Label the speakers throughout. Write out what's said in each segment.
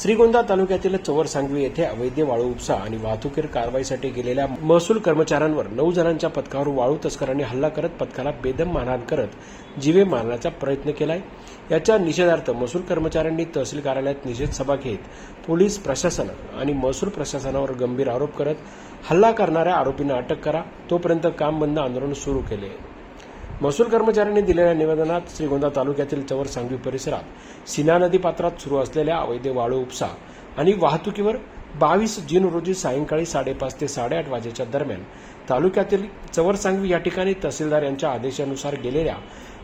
Speaker 1: श्रीगोंदा तालुक्यातील चवर सांगवी येथे अवैध वाळू उपसा आणि वाहतुकीवर कारवाईसाठी गेलेल्या महसूल कर्मचाऱ्यांवर 9 जणांच्या पथकावर वाळू तस्करांनी हल्ला करत पथकाला बेदम मारहाण करत जीवे मारण्याचा प्रयत्न केलाय। याच्या निषेधार्थ महसूल कर्मचाऱ्यांनी तहसील कार्यालयात निषेध सभा घेत पोलीस प्रशासन आणि महसूल प्रशासनावर गंभीर आरोप करत हल्ला करणाऱ्या आरोपींना अटक करा, तोपर्यंत काम बंद आंदोलन सुरू केले। महसूल कर्मचाऱ्यांनी दिलेल्या निवेदनात श्रीगोंदा तालुक्यातील चवर सांगवी परिसरात सीना नदी पात्रात सुरू असलेल्या अवैध वाळू उपसा आणि वाहतुकीवर 22 जून रोजी सायंकाळी 5:30 ते 8:30 वाजेच्या दरम्यान तालुक्यातील चवर सांगवी या ठिकाणी तहसीलदार यांच्या आदेशानुसार गेलेल्या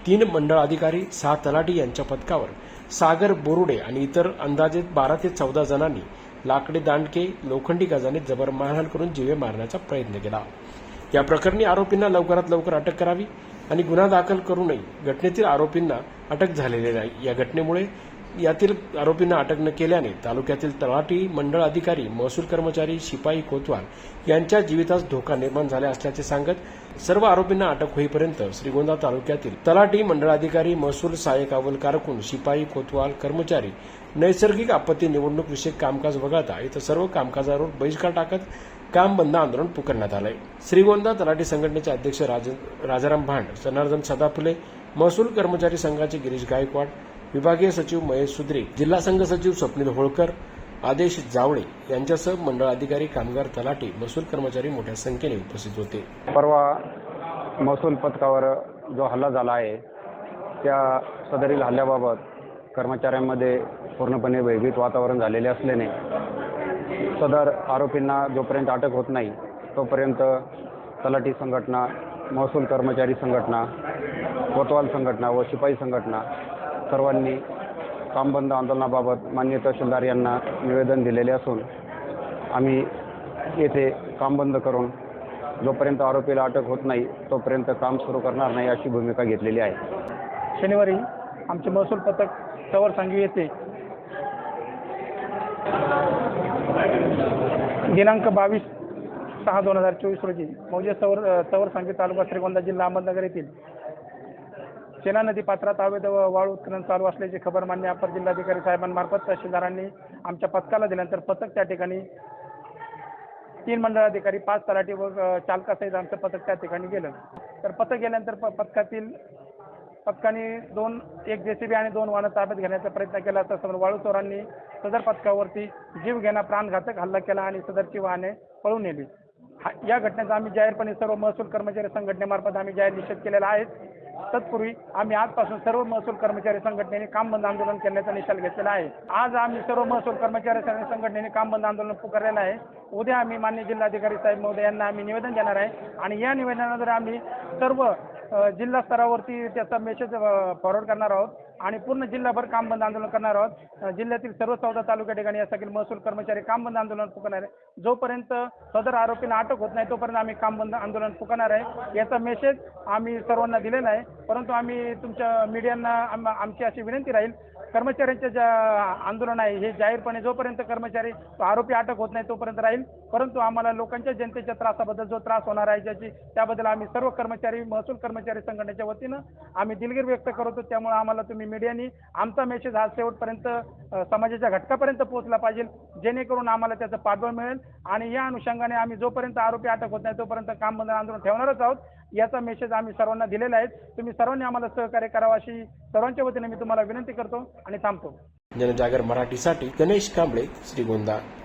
Speaker 1: 3 मंडळ अधिकारी, 6 तलाठी यांच्या पथकावर सागर बोरुडे आणि इतर अंदाजे 12 ते 14 जणांनी लाकडी दांडके, लोखंडी गजाने जबर मारहाण करून जीवे मारण्याचा प्रयत्न केला। या प्रकरणी आरोपींना लवकरात लवकर अटक करावी आणि गुन्हा दाखल करू नये। घटनेतील आरोपींना अटक झालेली नाही। या घटनेमुळे यातील आरोपींना अटक न केल्याने तालुक्यातील तलाठी, मंडळ अधिकारी, महसूल कर्मचारी, शिपाई, कोतवाल यांच्या जीवितास धोका निर्माण झाला असल्याचे सांगत सर्व आरोपींना अटक होईपर्यंत श्रीगोंदा तालुक्यातील तलाठी, मंडळ अधिकारी, महसूल सहाय्यक अव्वल कारकून, शिपाई, कोतवाल, कर्मचारी, नैसर्गिक आपत्ती निवडणूक विषयक कामकाज वगळता इतर सर्व कामकाजावर बहिष्कार टाकत काम बंद आंदोलन पुकारण्यात आले। श्रीगोंदा तलाठी संघटनेचे अध्यक्ष राजाराम भांड, जनार्दन सदाफुले, महसूल कर्मचारी संघाचे गिरीश गायकवाड, विभागीय सचिव महेश सुद्रे, जिल्हा संघ सचिव स्वप्नील होळकर, आदेश जावळे यांच्यासह मंडळ अधिकारी, कामगार, तलाठी, महसूल कर्मचारी मोठ्या संख्येने उपस्थित होते।
Speaker 2: परवा महसूल पथकावर जो हल्ला झाला आहे त्या सदरील हल्ल्याबाबत कर्मचाऱ्यांमध्ये पूर्णपणे भयभीत वातावरण झालेले असल्याने सदर आरोपींना जोपर्यंत अटक होत नाही तोपर्यंत तलाठी संघटना, महसूल कर्मचारी संघटना, कोतवाल संघटना व शिपाई संघटना सर्वांनी काम बंद आंदोलनाबाबत माननीय तहसीलदार यांना निवेदन दिलेले असून आम्ही येथे काम बंद करून जोपर्यंत आरोपीला अटक होत नाही तोपर्यंत काम सुरू करणार नाही अशी भूमिका घेतलेली आहे।
Speaker 3: शनिवारी आमचे महसूल पथक चवर सांगवी येथे दिनांक 22/6/2024 रोजी मौजे चवर सांगवी तालुका श्रीगोंदा जिल्हा अहमदनगर येथील सेना नदी पात्रात अवैध वाळू उत्खनन चालू असल्याची खबर मान्य अपर जिल्हाधिकारी साहेबांमार्फत तहसीलदारांनी आमच्या पथकाला दिल्यानंतर पथक त्या ठिकाणी 3 मंडळ अधिकारी, 5 तलाठी व चालकासहित आमचं पथक त्या ठिकाणी गेलं। तर पथक गेल्यानंतर पथकाने एक JCB आणि 2 वाहनं ताब्यात घेण्याचा प्रयत्न केला असता समोर वाळू चोरांनी सदर पथकावरती जीवघेणा प्राणघातक हल्ला केला आणि सदरची वाहने पळून नेली। या घटनेचा आम्ही जाहीरपणे सर्व महसूल कर्मचारी संघटनेमार्फत आम्ही जाहीर निषेध केलेला आहे। तत्पूर्वी आम्ही आजपासून सर्व महसूल कर्मचारी संघटनेने काम बंद आंदोलन करण्याचा निकाल घेतलेला आहे। आज आम्ही सर्व महसूल कर्मचारी संघटनेने काम बंद आंदोलन पुकारलेलं आहे। उद्या आम्ही माननीय जिल्हाधिकारी साहेब महोदय यांना आम्ही निवेदन देणार आहे आणि या निवेदनाद्वारे आम्ही सर्व जिल्हा स्तरावरती त्याचा मेसेज फॉरवर्ड करणार आहोत आणि पूर्ण जिल्हाभर काम बंद आंदोलन करणार आहोत। जिल्ह्यातील सर्व 14 तालुक्या ठिकाणी यासाठी महसूल कर्मचारी काम बंद आंदोलन पुकारणार आहे। जोपर्यंत सदर आरोपींना अटक होत नाही तोपर्यंत आम्ही काम बंद आंदोलन पुकारणार आहे। याचा मेसेज आम्ही सर्वांना दिलेला आहे। परंतु आम्ही तुमच्या मीडियांना आमची अशी विनंती राहील, कर्मचाऱ्यांचे जे आंदोलन आहे हे जाहीरपणे जोपर्यंत आरोपी अटक होत नाही तोपर्यंत राहील। परंतु आम्हाला लोकांच्या जनतेच्या त्रासाबद्दल जो त्रास होणार आहे त्याबद्दल आम्ही सर्व कर्मचारी, महसूल कर्मचारी संघटनेच्या वतीनं आम्ही दिलगिरी व्यक्त करतो। त्यामुळे आम्हाला तुम्ही मीडियानी आमचा मेसेज हा शेवटपर्यंत समाजाच्या घटकापर्यंत पोहोचला पाहिजे, जेणेकरून आम्हाला त्याचं पाठबळ मिळेल आणि या अनुषंगाने आम्ही जोपर्यंत आरोपी अटक होत नाही तोपर्यंत काम बंद आंदोलन ठेवणारच आहोत। याचा मेसेज आम्ही सर्वांना दिलेला आहे। तुम्ही सर्वांनी आम्हाला सहकार्य करावं अशी सर्वांच्या वतीने मी तुम्हाला विनंती करतो आणि थांबतो।
Speaker 1: जनजागर मराठीसाठी गणेश कांबळे, श्रीगोंदा।